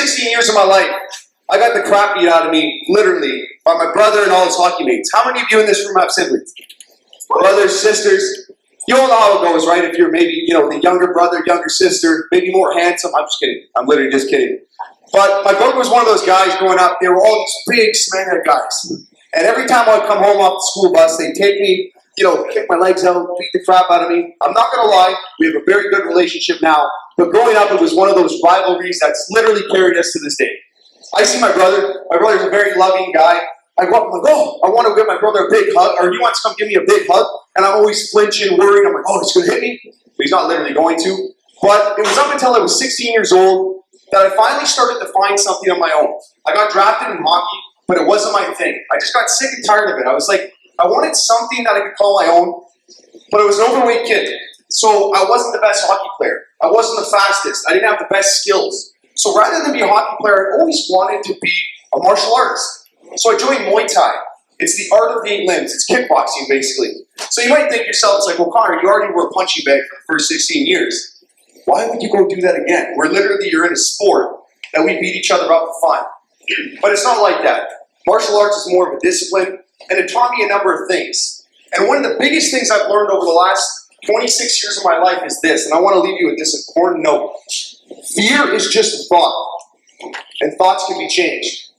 16 years of my life, I got the crap beat out of me, literally, by my brother and all his hockey mates. How many of you in this room have siblings? Brothers, sisters? You all know how it goes, right? If you're maybe, the younger brother, younger sister, maybe more handsome. I'm just kidding. I'm literally just kidding. But my brother was one of those guys growing up. They were all these big, smaller guys. And every time I'd come home off the school bus, they'd take me, kick my legs out, beat the crap out of me. I'm not going to lie, we have a very good relationship now. But growing up, it was one of those rivalries that's literally carried us to this day. I see my brother. My brother's a very loving guy. I go up, I'm like, oh, I want to give my brother a big hug, or he wants to come give me a big hug. And I'm always flinching, worried. I'm like, oh, he's going to hit me? But he's not literally going to. But it was up until I was 16 years old that I finally started to find something on my own. I got drafted in hockey, but it wasn't my thing. I just got sick and tired of it. I was like, I wanted something that I could call my own, but I was an overweight kid. So I wasn't the best hockey player. I wasn't the fastest. I didn't have the best skills. So rather than be a hockey player, I always wanted to be a martial artist. So I joined Muay Thai. It's the art of the 8 limbs. It's kickboxing, basically. So you might think to yourself, it's like, well, Connor, you already were a punching bag for the first 16 years. Why would you go do that again? Where literally you're in a sport that we beat each other up for fun. But it's not like that. Martial arts is more of a discipline, and it taught me a number of things. And one of the biggest things I've learned over the last 26 years of my life is this, and I want to leave you with this important note. Fear is just a thought, and thoughts can be changed.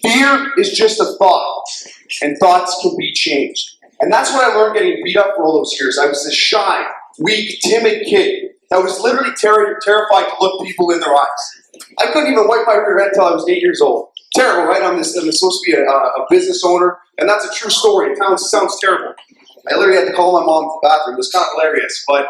Fear is just a thought, and thoughts can be changed. And that's what I learned getting beat up for all those years. I was this shy, weak, timid kid that was literally terrified to look people in their eyes. I couldn't even wipe my rear end until I was 8 years old. Terrible, right? I'm supposed to be a business owner, and that's a true story. It sounds terrible. I literally had to call my mom to the bathroom. It was kind of hilarious, but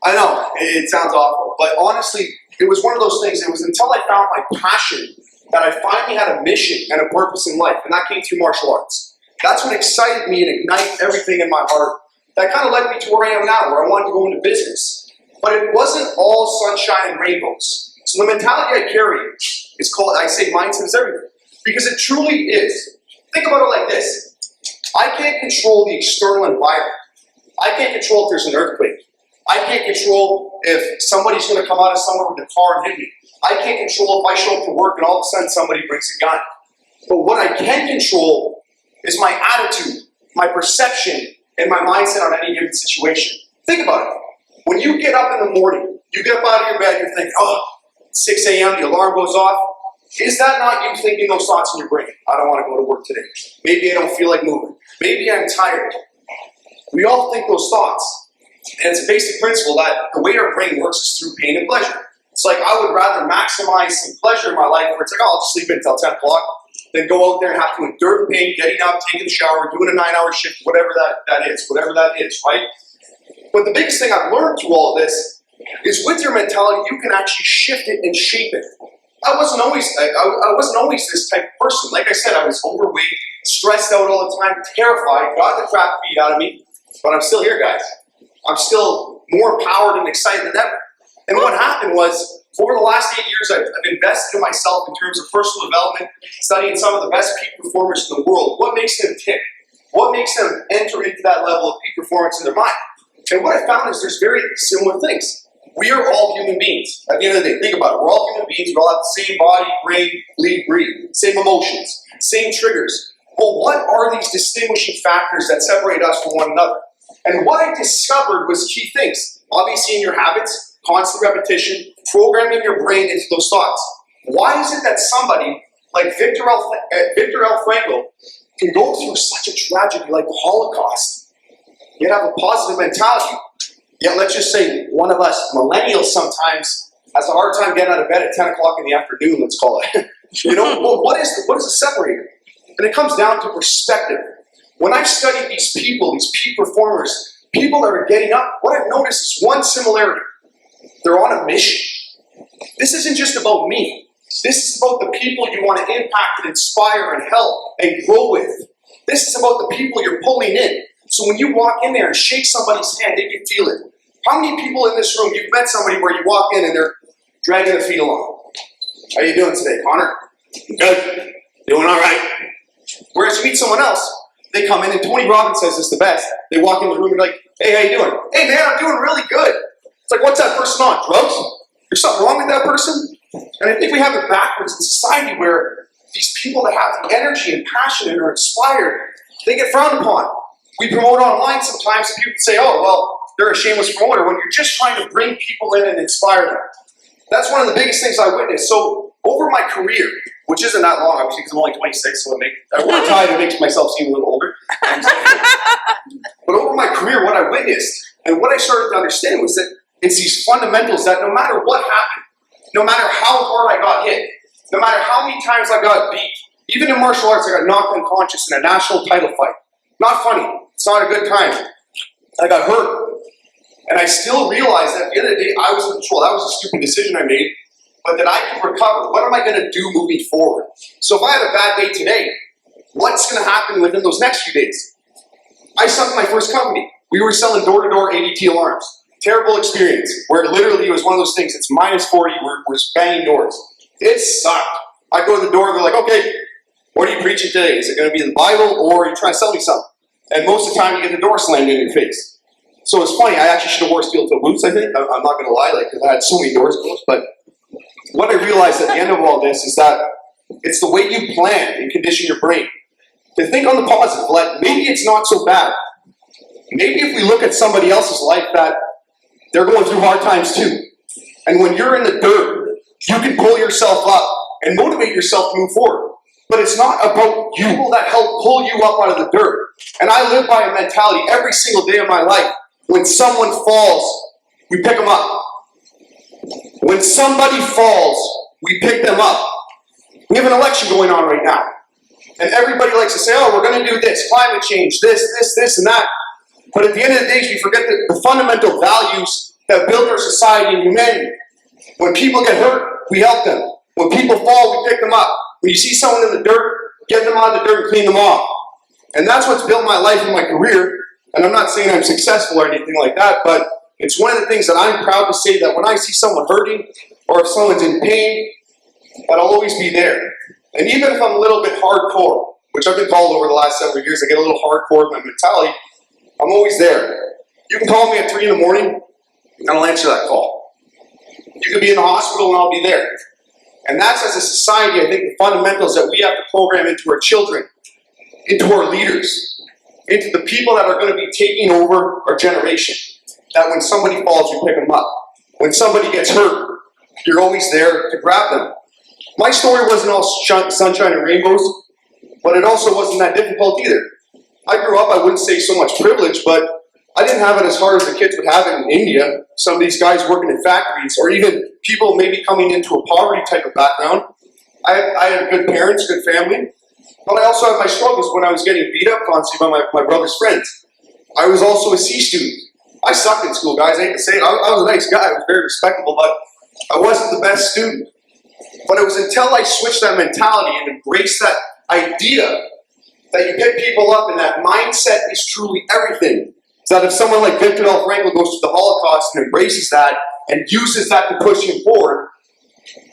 I know, it sounds awful. But honestly, it was one of those things. It was until I found my passion that I finally had a mission and a purpose in life, and that came through martial arts. That's what excited me and ignited everything in my heart. That kind of led me to where I am now, where I wanted to go into business. But it wasn't all sunshine and rainbows. So the mentality I carry is called, I say mindset is everything, because it truly is. Think about it like this. I can't control the external environment. I can't control if there's an earthquake. I can't control if somebody's going to come out of somewhere with a car and hit me. I can't control if I show up to work and all of a sudden somebody brings a gun. But what I can control is my attitude, my perception, and my mindset on any given situation. Think about it. When you get up in the morning, you get up out of your bed, you're thinking, oh, 6 a.m., the alarm goes off. Is that not you thinking those thoughts in your brain? I don't want to go to work today. Maybe I don't feel like moving. Maybe I'm tired. We all think those thoughts. And it's a basic principle that the way our brain works is through pain and pleasure. It's like I would rather maximize some pleasure in my life where it's like, oh, I'll just sleep until 10 o'clock, than go out there and have to endure the pain, getting up, taking a shower, doing a 9-hour shift, whatever that is, right? But the biggest thing I've learned through all of this is with your mentality, you can actually shift it and shape it. I wasn't always this type of person. Like I said, I was overweight, stressed out all the time, terrified, got the crap beat out of me, but I'm still here, guys. I'm still more empowered and excited than ever. And what happened was, over the last 8 years, I've invested in myself in terms of personal development, studying some of the best peak performers in the world. What makes them tick? What makes them enter into that level of peak performance in their mind? And what I found is there's very similar things. We are all human beings. At the end of the day, think about it. We're all human beings. We all have the same body, brain, bleed, breathe, same emotions, same triggers. Well, what are these distinguishing factors that separate us from one another? And what I discovered was key things. Obviously in your habits, constant repetition, programming your brain into those thoughts. Why is it that somebody like Viktor L. Frankl can go through such a tragedy like the Holocaust, yet have a positive mentality? Yet let's just say one of us millennials sometimes has a hard time getting out of bed at 10 o'clock in the afternoon, let's call it. Well, what is the separator? And it comes down to perspective. When I've studied these people, these peak performers, people that are getting up, what I've noticed is one similarity. They're on a mission. This isn't just about me. This is about the people you want to impact and inspire and help and grow with. This is about the people you're pulling in. So when you walk in there and shake somebody's hand, they can feel it. How many people in this room, you've met somebody where you walk in and they're dragging their feet along? How you doing today, Connor? Good. Doing all right. Whereas you meet someone else, they come in and Tony Robbins says it's the best. They walk in the room and they're like, hey, how you doing? Hey man, I'm doing really good. It's like, what's that person on? Drugs? There's something wrong with that person? And I think we have it backwards in society where these people that have the energy and passion and are inspired, they get frowned upon. We promote online sometimes and people say, oh, well, they're a shameless promoter, when you're just trying to bring people in and inspire them. That's one of the biggest things I witnessed. So over my career, which isn't that long, obviously, because I'm only 26, so I work hard, it makes myself seem a little older. But over my career, what I witnessed and what I started to understand was that it's these fundamentals that no matter what happened, no matter how hard I got hit, no matter how many times I got beat, even in martial arts, I got knocked unconscious in a national title fight. Not funny. It's not a good time. I got hurt. And I still realized that at the end of the day, I was in control. That was a stupid decision I made, but that I can recover. What am I going to do moving forward? So if I have a bad day today, what's going to happen within those next few days? I started my first company. We were selling door-to-door ADT alarms. Terrible experience, where literally it was one of those things, it's minus 40, we're banging doors. It sucked. I go to the door, they're like, okay, what are you preaching today? Is it going to be the Bible, or are you trying to sell me something? And most of the time you get the door slammed in your face. So it's funny, I actually should have wore steel-toe boots, I think. I'm not going to lie, because I had so many doors closed. But what I realized at the end of all this is that it's the way you plan and condition your brain to think on the positive. Like, maybe it's not so bad. Maybe if we look at somebody else's life that they're going through hard times too. And when you're in the dirt, you can pull yourself up and motivate yourself to move forward. But it's not about you. People that help pull you up out of the dirt. And I live by a mentality every single day of my life. When someone falls, we pick them up. When somebody falls, we pick them up. We have an election going on right now. And everybody likes to say, oh, we're going to do this, climate change, this, and that. But at the end of the day, we forget the fundamental values that build our society and humanity. When people get hurt, we help them. When people fall, we pick them up. When you see someone in the dirt, get them out of the dirt and clean them off. And that's what's built my life and my career. And I'm not saying I'm successful or anything like that, but it's one of the things that I'm proud to say, that when I see someone hurting or if someone's in pain, that I'll always be there. And even if I'm a little bit hardcore, which I've been called over the last several years, I get a little hardcore with my mentality, I'm always there. You can call me at 3 in the morning, and I'll answer that call. You could be in the hospital, and I'll be there. And that's, as a society, I think the fundamentals that we have to program into our children, into our leaders, into the people that are going to be taking over our generation. That when somebody falls, you pick them up. When somebody gets hurt, you're always there to grab them. My story wasn't all sunshine and rainbows, but it also wasn't that difficult either. I grew up, I wouldn't say so much privilege, but I didn't have it as hard as the kids would have it in India. Some of these guys working in factories, or even people maybe coming into a poverty type of background. I had good parents, good family, but I also had my struggles when I was getting beat up constantly by my brother's friends. I was also a C student. I sucked in school, guys. I hate to say it. I was a nice guy. I was very respectable, but I wasn't the best student. But it was until I switched that mentality and embraced that idea that you pick people up and that mindset is truly everything. So that if someone like Viktor Frankl goes through the Holocaust and embraces that and uses that to push him forward,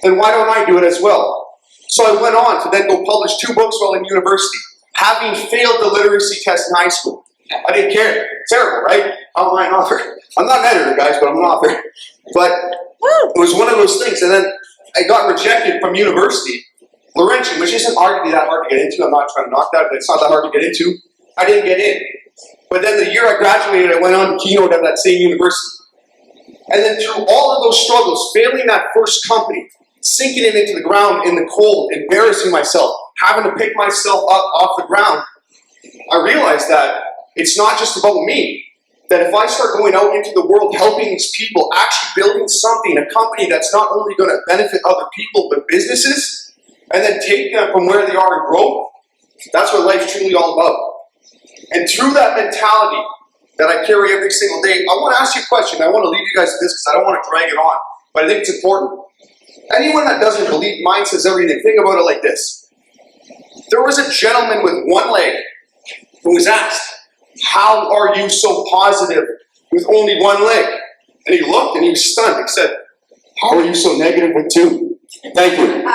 then why don't I do it as well? So I went on to then go publish 2 books while in university, having failed the literacy test in high school. I didn't care. Terrible, right? I'm an author. I'm not an editor, guys, but I'm an author. But it was one of those things. And then I got rejected from university. Laurentian, which isn't arguably that hard to get into. I'm not trying to knock that, but it's not that hard to get into. I didn't get in. But then the year I graduated, I went on to keynote at that same university. And then through all of those struggles, failing that first company, sinking it into the ground in the cold, embarrassing myself, having to pick myself up off the ground, I realized that it's not just about me. That if I start going out into the world helping these people, actually building something, a company that's not only going to benefit other people, but businesses, and then take them from where they are and grow, that's what life's truly all about. And through that mentality that I carry every single day, I want to ask you a question. I want to leave you guys with this because I don't want to drag it on, but I think it's important. Anyone that doesn't believe mine says everything, think about it like this. There was a gentleman with one leg who was asked, how are you so positive with only one leg? And he looked and he was stunned. He said, how are you so negative with 2? Thank you.